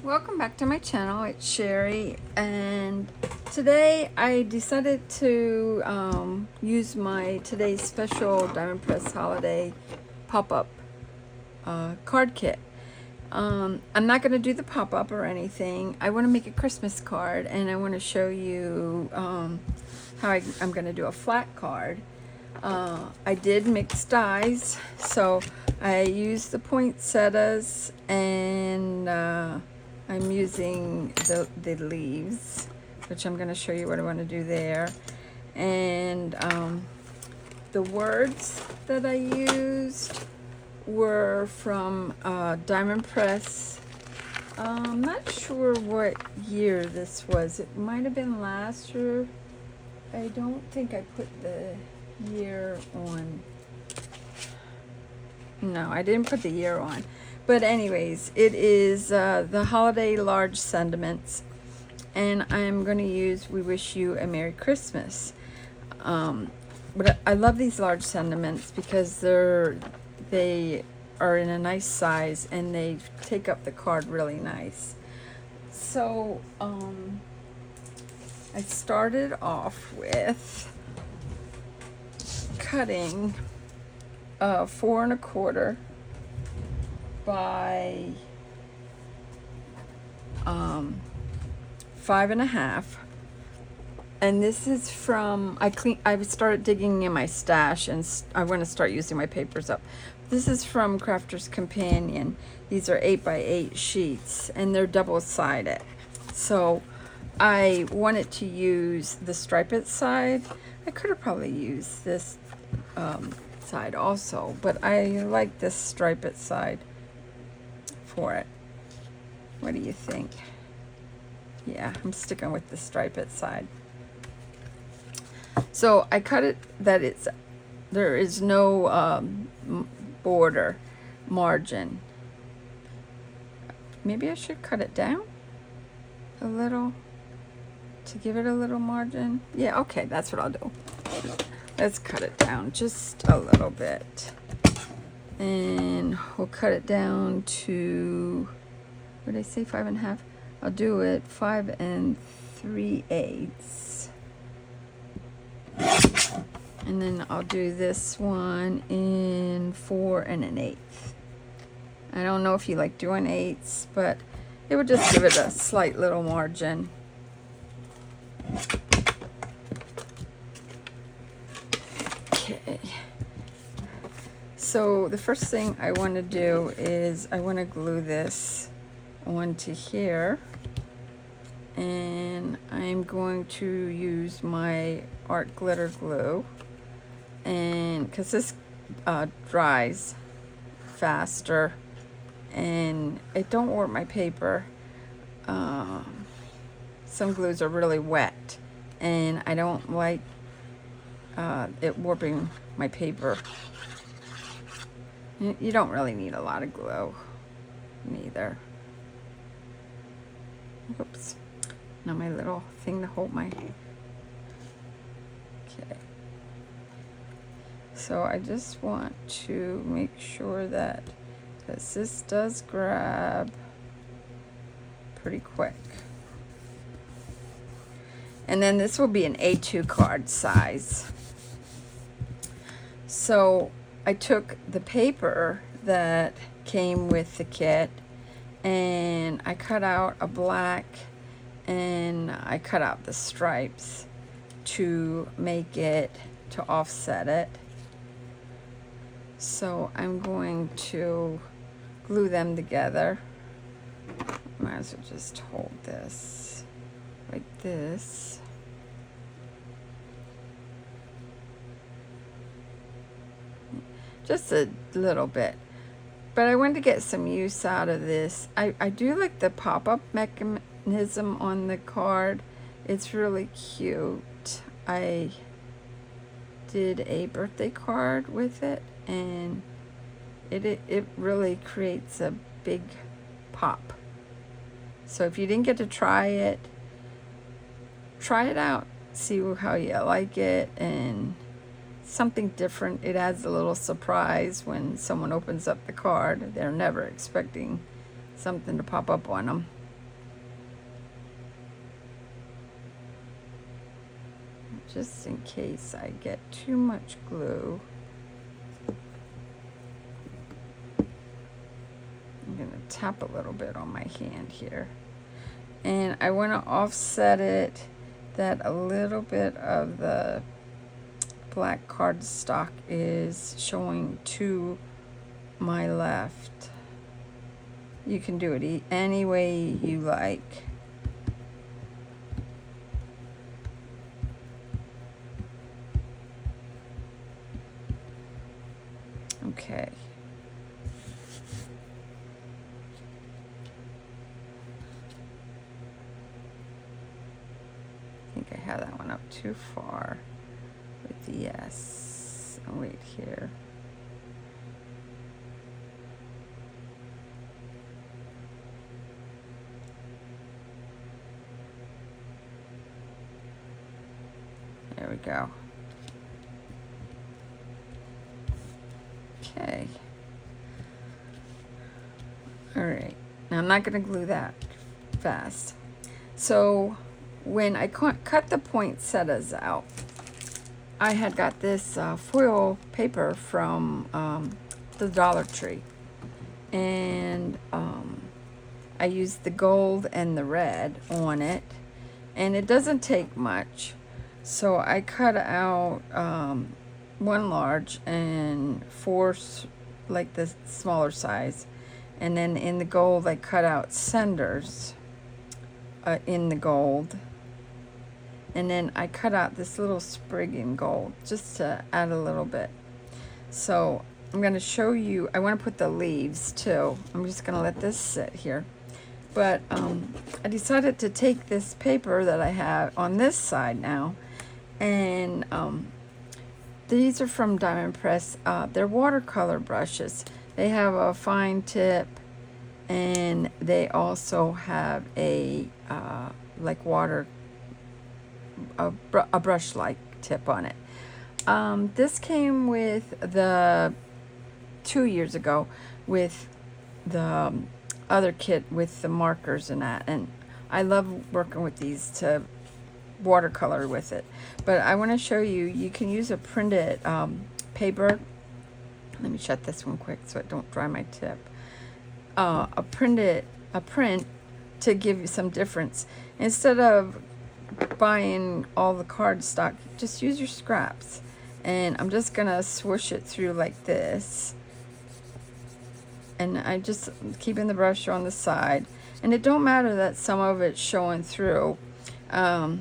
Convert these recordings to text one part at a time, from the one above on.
Welcome back to my channel. It's Sherry, and today I decided to use my today's special Diamondpress Holiday Pop-up card kit. I'm not going to do the pop-up or anything. I want to make a Christmas card, and I want to show you how I'm going to do a flat card. I did mix dyes, so I used the poinsettias, and I'm using the leaves, which I'm going to show you what I want to do there. And the words that I used were from Diamondpress. I'm not sure what year this was. It might have been last year. I don't think I put the year on. No, I didn't put the year on. But anyways, it is the Holiday Large Sentiments, and I'm going to use We Wish You a Merry Christmas. But I love these large sentiments because they are in a nice size and they take up the card really nice. So I started off with cutting 4 1/4 by 5 1/2, and this is from I started digging in my stash, and I want to start using my papers up. This is from Crafter's Companion. These are 8 by 8 sheets, and they're double-sided. So I wanted to use the striped side. I could have probably used this side also, but I like this striped side for it. What do you think? Yeah, I'm sticking with the striped side. So I cut it that there is no border margin. Maybe I should cut it down a little to give it a little margin. Yeah, okay, that's what I'll do. Let's cut it down just a little bit. And we'll cut it down to, what did I say, 5 1/2? I'll do it 5 3/8. And then I'll do this one in 4 1/8. I don't know if you like doing 8s, but it would just give it a slight little margin. Okay. So the first thing I want to do is I want to glue this onto here, and I'm going to use my art glitter glue, and because this dries faster and it don't warp my paper. Some glues are really wet, and I don't like it warping my paper. You don't really need a lot of glue, neither. Oops. Now my little thing to hold my... Okay. So I just want to make sure that this does grab pretty quick. And then this will be an A2 card size. So I took the paper that came with the kit, and I cut out a black, and I cut out the stripes to make it, to offset it. So I'm going to glue them together. Might as well just hold this like this. Just a little bit, but I wanted to get some use out of this. I do like the pop-up mechanism on the card. It's really cute. I did a birthday card with it, and it really creates a big pop. So if you didn't get to try it out, see how you like it, and something different. It adds a little surprise when someone opens up the card. They're never expecting something to pop up on them. just in case I get too much glue. I'm going to tap a little bit on my hand here. And I want to offset it that a little bit of the black cardstock is showing to my left. You can do it any way you like. Okay. I think I have that one up too far with the yes. Oh, wait here. There we go. Okay. All right. Now I'm not going to glue that fast. So when I cut the poinsettias out, I had got this foil paper from the Dollar Tree. And I used the gold and the red on it. And it doesn't take much. So I cut out one large and four like the smaller size, and then in the gold I cut out centers in the gold, and then I cut out this little sprig in gold just to add a little bit. So I'm going to show you, I want to put the leaves too. I'm just going to let this sit here. But I decided to take this paper that I have on this side now, and these are from Diamondpress. They're watercolor brushes. They have a fine tip, and they also have a like a brush-like tip on it. This came with the 2 years ago with the other kit with the markers and that, and I love working with these to watercolor with it. But I want to show you, you can use a printed paper. Let me shut this one quick so it don't dry my tip. A print to give you some difference. Instead of buying all the cardstock, just use your scraps. And I'm just gonna swoosh it through like this. And I just keeping the brush on the side. And it don't matter that some of it's showing through. I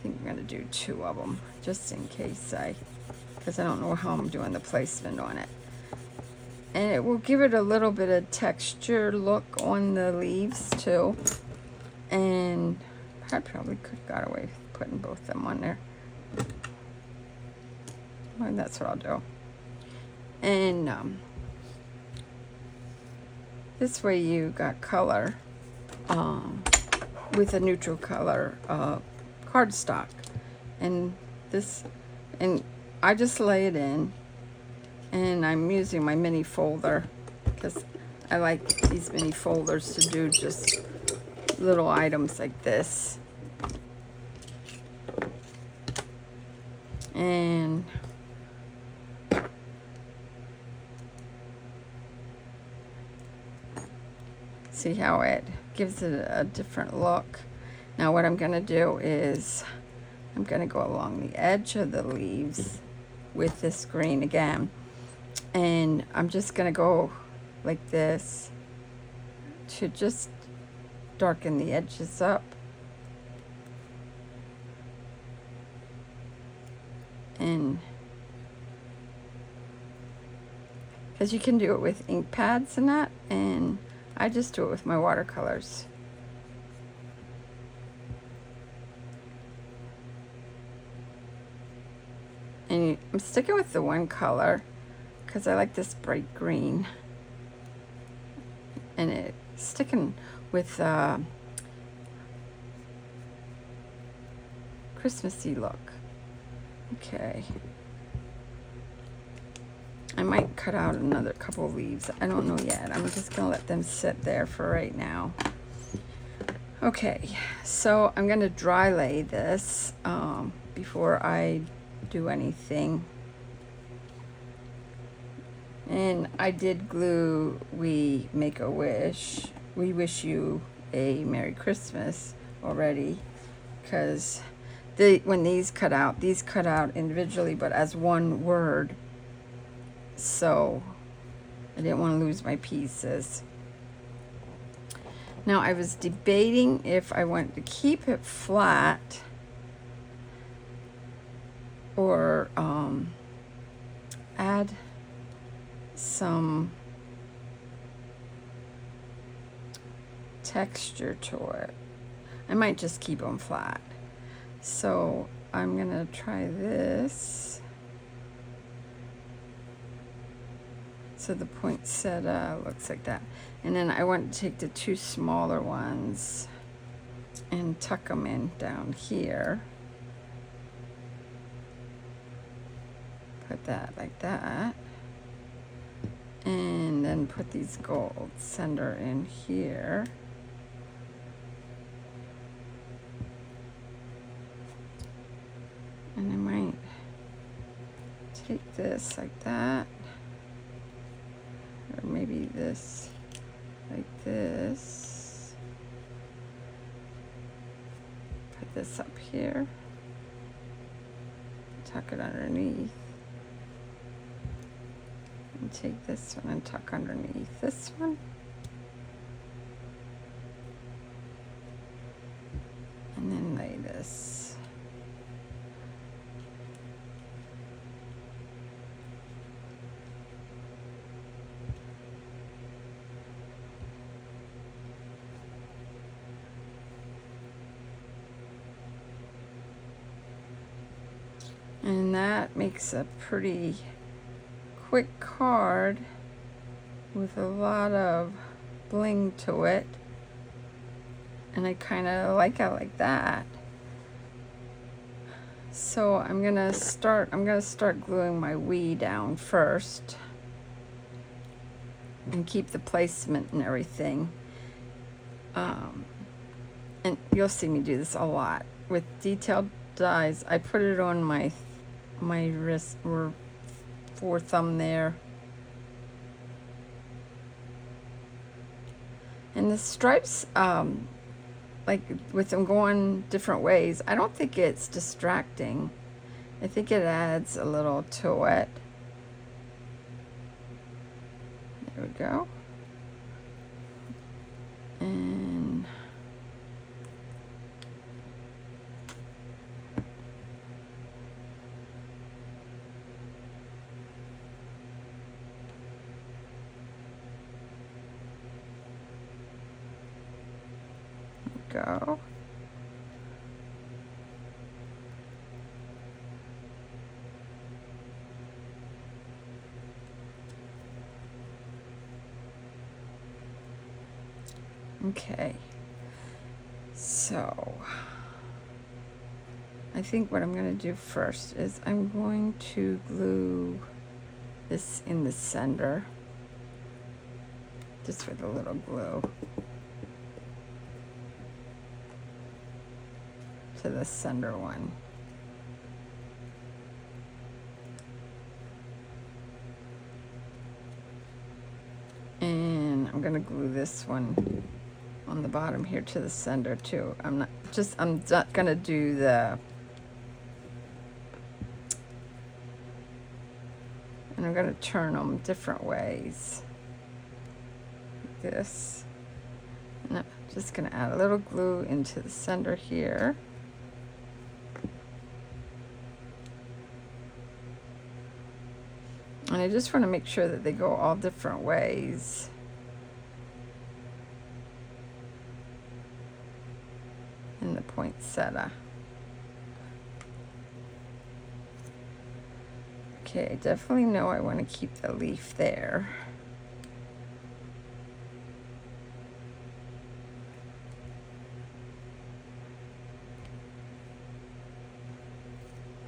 think I'm going to do 2 of them, just in case because I don't know how I'm doing the placement on it. And it will give it a little bit of texture look on the leaves too. And I probably could have got away with putting both of them on there. And that's what I'll do. And this way you got color with a neutral color cardstock, and I just lay it in, and I'm using my mini folder because I like these mini folders to do just little items like this. And see how it gives it a different look. Now what I'm going to do is I'm going to go along the edge of the leaves with this green again, and I'm just going to go like this to just darken the edges up. And because you can do it with ink pads and that, and I just do it with my watercolors. And I'm sticking with the one color because I like this bright green, and it's sticking with Christmassy look. Okay, I might cut out another couple leaves. I don't know yet. I'm just gonna let them sit there for right now. Okay, so I'm gonna dry lay this before I do anything. And I did glue We Make a Wish. We wish you a Merry Christmas already, because when these cut out individually but as one word, so I didn't want to lose my pieces. Now I was debating if I wanted to keep it flat or add some texture to it. I might just keep them flat. So I'm gonna try this. So the poinsettia looks like that. And then I want to take the two smaller ones and tuck them in down here. Put that like that. And then put these gold center in here. And I might take this like that. Or maybe this like this. Put this up here. Tuck it underneath. And take this one and tuck underneath this one. And then lay this. And that makes a pretty quick card with a lot of bling to it. And I kind of like it like that. So I'm gonna start gluing my "we" down first and keep the placement and everything. And you'll see me do this a lot with detailed dies. I put it on my wrist or thumb there. And the stripes, like with them going different ways, I don't think it's distracting. I think it adds a little to it. There we go. And go. Okay, so I think what I'm going to do first is I'm going to glue this in the center, just with a little glue to the center one. And I'm going to glue this one on the bottom here to the center too. I'm not going to do the, and I'm going to turn them different ways, like this. And I'm just going to add a little glue into the center here. And I just want to make sure that they go all different ways. In the poinsettia. Okay, I definitely know I want to keep the leaf there.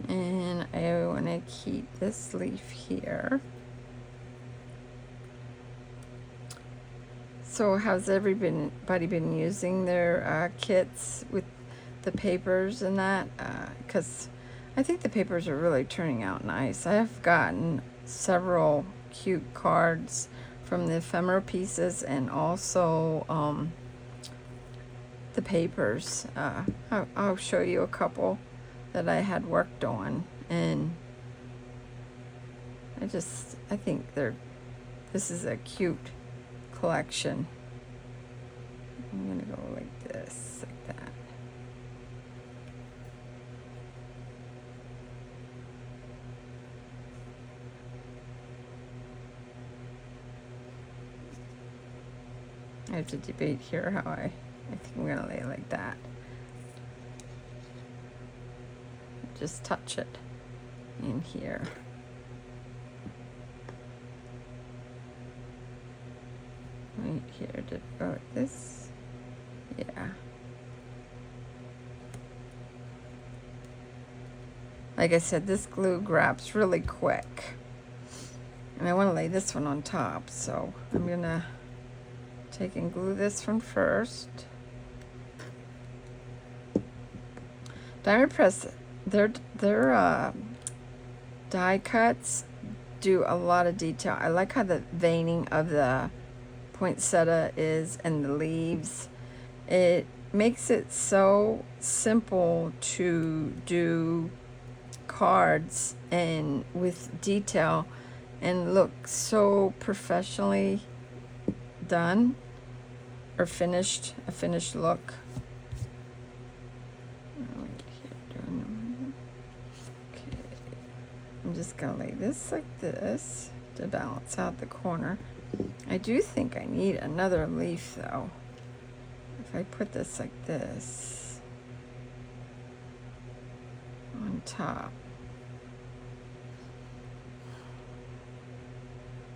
And I want to keep this leaf here. So how's everybody been using their kits with the papers and that? Because I think the papers are really turning out nice. I have gotten several cute cards from the ephemera pieces and also the papers. I'll show you a couple that I had worked on, and I think this is a cute collection. I'm gonna go like this, like that. I have to debate here how I think I'm gonna lay it like that. Just touch it in here. Right here, did it go like this? Yeah. Like I said, this glue grabs really quick. And I want to lay this one on top, so I'm gonna take and glue this one first. Diamondpress, their die cuts do a lot of detail. I like how the veining of the poinsettia is and the leaves. It makes it so simple to do cards and with detail and look so professionally done or finished, a finished look. Okay, I'm just gonna lay this like this to balance out the corner. I do think I need another leaf though. If I put this like this on top,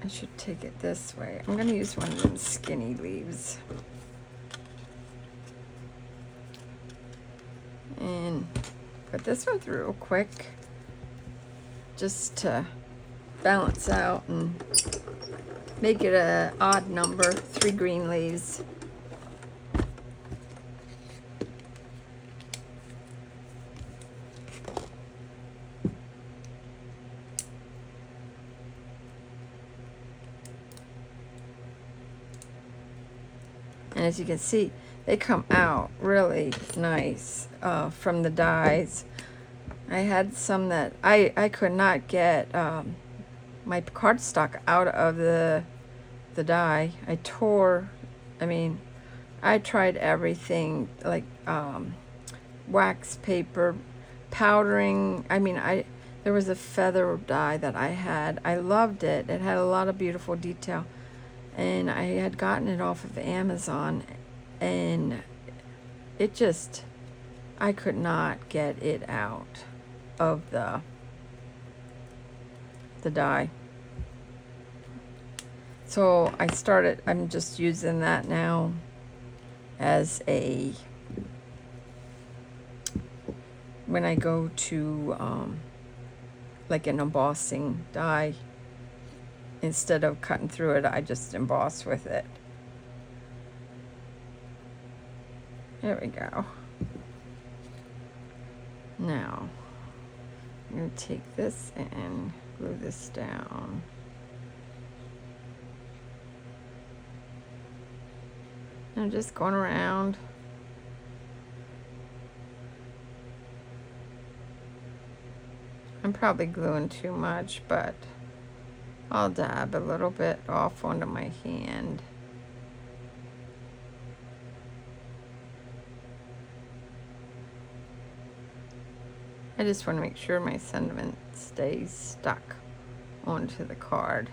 I should take it this way. I'm gonna use one of them skinny leaves. And put this one through real quick, just to balance out and make it an odd number, 3 green leaves. And as you can see, they come out really nice from the dies. I had some that I could not get my cardstock out of the die. I tried everything, like wax paper, powdering. There was a feather die that I had. I loved it. It had a lot of beautiful detail. And I had gotten it off of Amazon, and I could not get it out of the die. So I'm just using that now as when I go to like an embossing die. Instead of cutting through it, I just emboss with it. There we go. Now, I'm going to take this and glue this down. I'm just going around. I'm probably gluing too much, but I'll dab a little bit off onto my hand. I just want to make sure my sentiment stays stuck onto the card.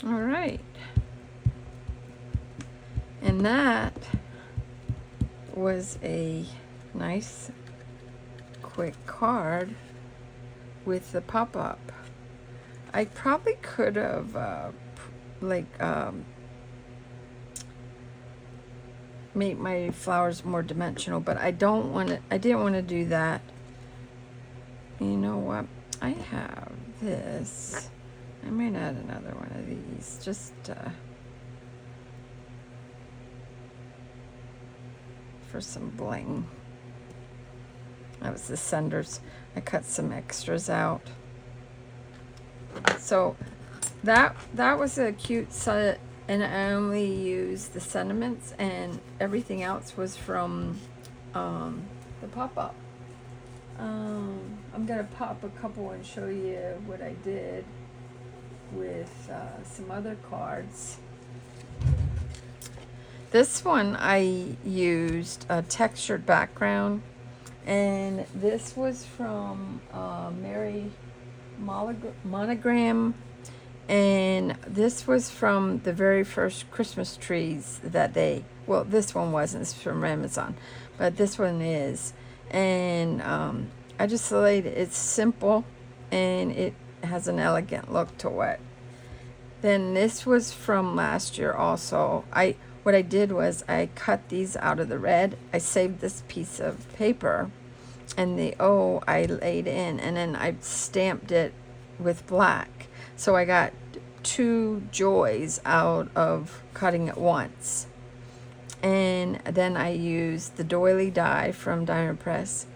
All right, and that was a nice quick card with the pop-up. I probably could have made my flowers more dimensional, but I didn't want to do that. You know what? I have this. I might add another one of these, just for some bling. That was the cenders. I cut some extras out. So that was a cute set, and I only used the sentiments, and everything else was from the pop-up. I'm gonna pop a couple and show you what I did with some other cards. This one I used a textured background, and this was from Mary Monogram, and this was from the very first Christmas trees that they, well, this one wasn't, it's from Amazon, but this one is. And I just laid it. It's simple and it has an elegant look to it. Then this was from last year also. What I did was I cut these out of the red. I saved this piece of paper, and the O I laid in, and then I stamped it with black. So I got two joys out of cutting it once. And then I used the doily die from Diamondpress,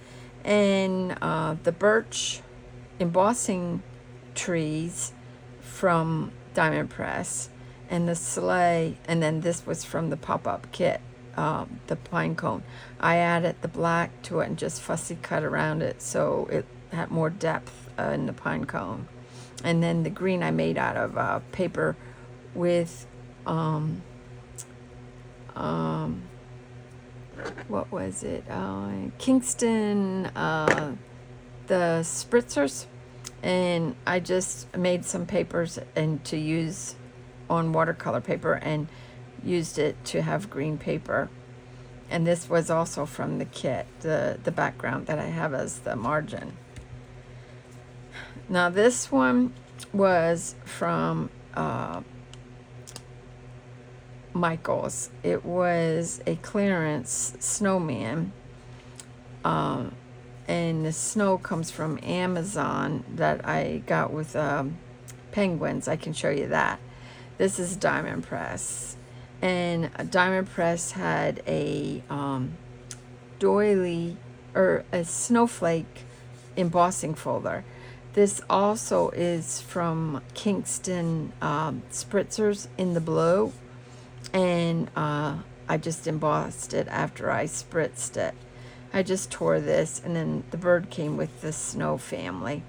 and the birch embossing trees from Diamondpress, and the sleigh, and then this was from the pop-up kit, the pine cone. I added the black to it and just fussy cut around it so it had more depth in the pine cone. And then the green I made out of paper with what was it? Kingston, the spritzers, and I just made some papers and to use on watercolor paper and used it to have green paper. And this was also from the kit, the background that I have as the margin. Now this one was from Michael's. It was a clearance snowman, and the snow comes from Amazon that I got with penguins. I can show you that. This is Diamondpress, and Diamondpress had a doily or a snowflake embossing folder. This also is from Kingston spritzers in the blue, and I just embossed it after I spritzed it. I just tore this, and then the bird came with the snow family.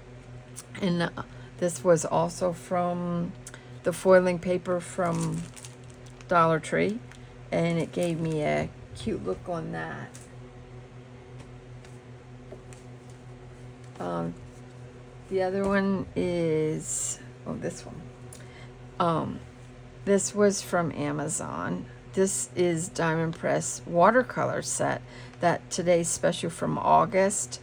And this was also from the foiling paper from Dollar Tree, and it gave me a cute look on that. The other one is, oh, this one. This was from Amazon. This is Diamondpress watercolor set that today's special from August.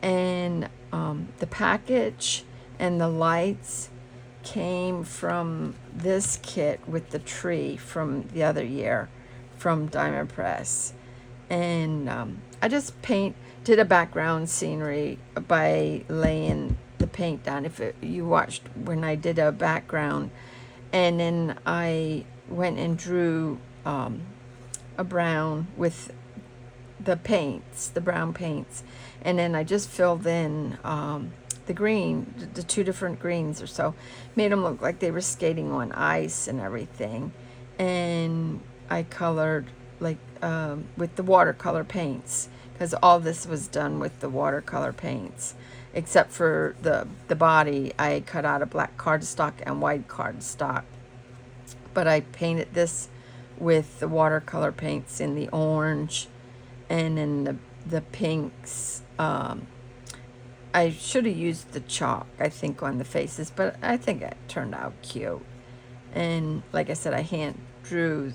And the package and the lights came from this kit with the tree from the other year from Diamondpress. And I just did a background scenery by laying the paint down. If you watched when I did a background, and then I went and drew a brown with the paints, the brown paints, and then I just filled in the green, the two different greens or so, made them look like they were skating on ice and everything. And I colored like with the watercolor paints, because all this was done with the watercolor paints, except for the body. I cut out a black cardstock and white cardstock, but I painted this with the watercolor paints in the orange and in the pinks. I should have used the chalk, I think, on the faces, but I think it turned out cute. And like I said, I hand drew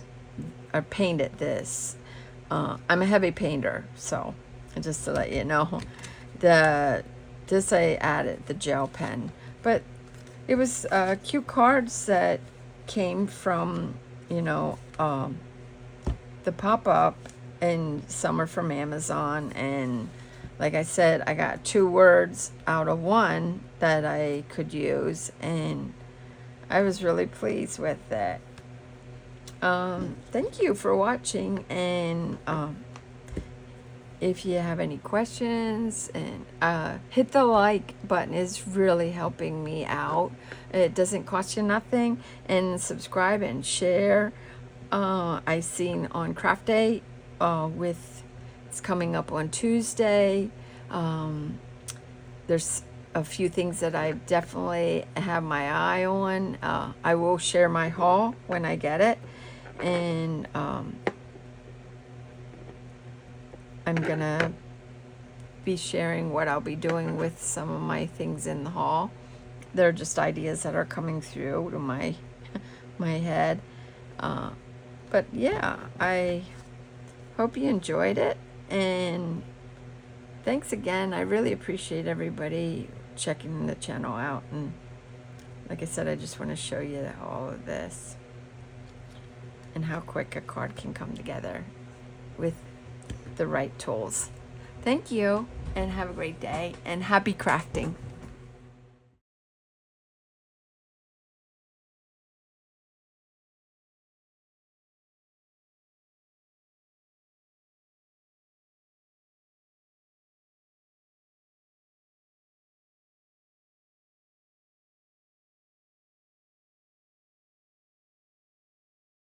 or painted this. I'm a heavy painter, so just to let you know, this I added the gel pen, but it was cute cards that came from, you know, the pop-up, and some are from Amazon, and like I said, I got 2 words out of 1 that I could use, and I was really pleased with that. Thank you for watching, and if you have any questions, and hit the like button, is really helping me out. It doesn't cost you nothing, and subscribe and share. I seen on Craft Day it's coming up on Tuesday. There's a few things that I definitely have my eye on. I will share my haul when I get it, and I'm gonna be sharing what I'll be doing with some of my things in the haul. They're just ideas that are coming through to my head. But yeah, I hope you enjoyed it, and thanks again. I really appreciate everybody checking the channel out, and like I said, I just want to show you all of this and how quick a card can come together with the right tools. Thank you, and have a great day, and happy crafting.